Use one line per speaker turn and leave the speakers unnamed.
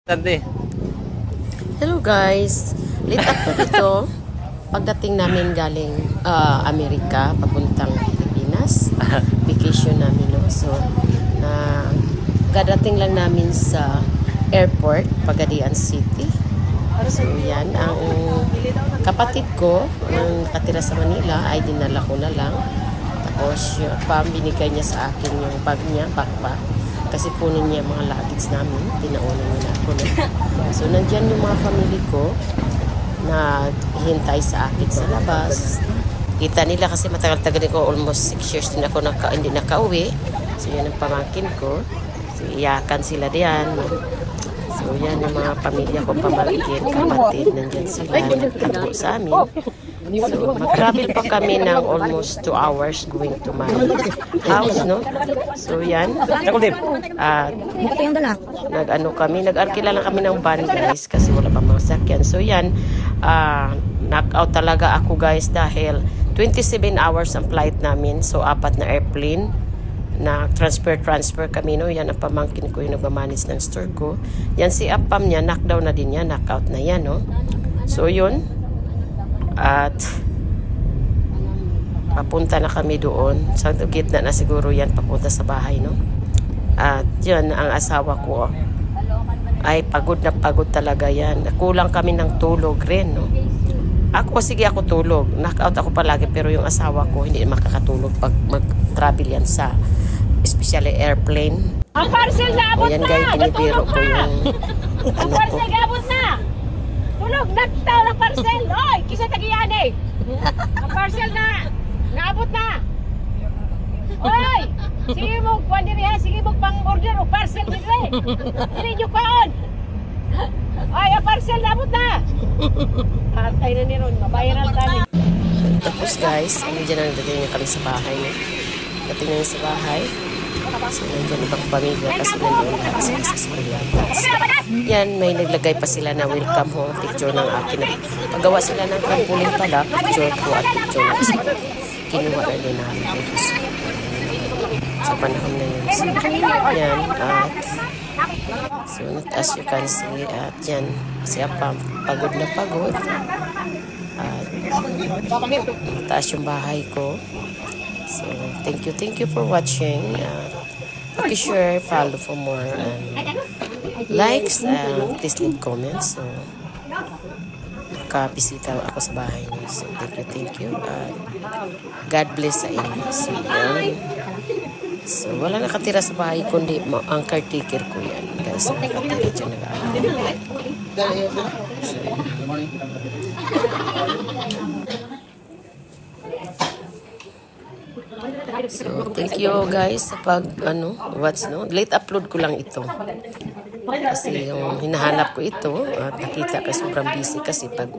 Tante.
Hello guys, late ako dito. Pagdating namin galing Amerika, papuntang Pilipinas. Vacation namin, no? So, gadating lang namin sa airport, Pagadian City. So, yan. Ang kapatid ko, nang nakatira sa Manila, ay dinala ko na lang. Tapos, binigay niya sa akin yung bag niya, backpack. Kasi punin niya mga luggage namin. Tinauna niya na ako. So, nandyan yung mga family ko na hintay sa akin sa labas. Kita nila kasi matagal-tagal ko, almost 6 years din ako hindi nakauwi. So, yan ang pamangkin ko. So, iyakan sila diyan. So, yan yung mga pamilya ko, pamangkin, kapatid. Nandyan sila, nagtago sa amin. So, mag-travel pa kami ng almost 2 hours going to my house, no? So, yan. Nag-arkila lang kami ng van, guys, kasi wala pa mga sakyan. So, yan. Knock-out talaga ako, guys, dahil 27 hours ang flight namin. So, 4 na airplane na transfer kami, no? Yan ang pamangkin ko, yung nagmamanage ng store ko. Yan si Apam niya, knockdown na din yan, knockout na yan, no? So, yun. At papunta na kami doon. Sa gitna na siguro yan, papunta sa bahay, no? At yun, ang asawa ko ay pagod na pagod talaga yan. Kulang kami ng tulog rin, no? Sige ako tulog. Knockout ako palagi, pero yung asawa ko hindi makakatulog pag mag-travel yan sa especially airplane.
Ang parcel na abot na!
Guys, binibiro ko yung
ang parcel na abot na! Tulog! Nagtaw ng parcel! Oy! Kisa tagiyan eh! Ang parcel na! Naabot na! Oy! Sige mo, kuwan din ha! Sige mo pang order o parcel din eh! Hindi nyo paon! Oy! Ang parcel na abot na! Hatay na ni Ron, mabayaran tayo.
Tapos guys, nandiyan na nagdating na kami sa bahay. No? Dating na sa bahay. So, nandiyan ibang pamilya kasi nandiyan lahat sila sa Suriatas. Yan, may naglagay pa sila na welcome home picture ng akin. Paggawa sila ng trampoline pala, picture ko at picture ng isa. Kinuha na din namin. Sa panahon na yun. So, yan, at so, as you can see, at yan, siya pa, pagod na pagod. At taas yung bahay ko. So, thank you for watching. Paki-share, follow for more likes, please leave comments. So, makabisita ako sa bahay niyo. So, thank you. God bless sa inyo. So, yan. So, wala nakatira sa bahay kundi ang caretaker ko yan. Kasi nakatira dyan nag-aaral. So, thank you guys sa late upload ko lang ito. Kasi yung hinahanap ko ito at nakita ka sobrang busy kasi pag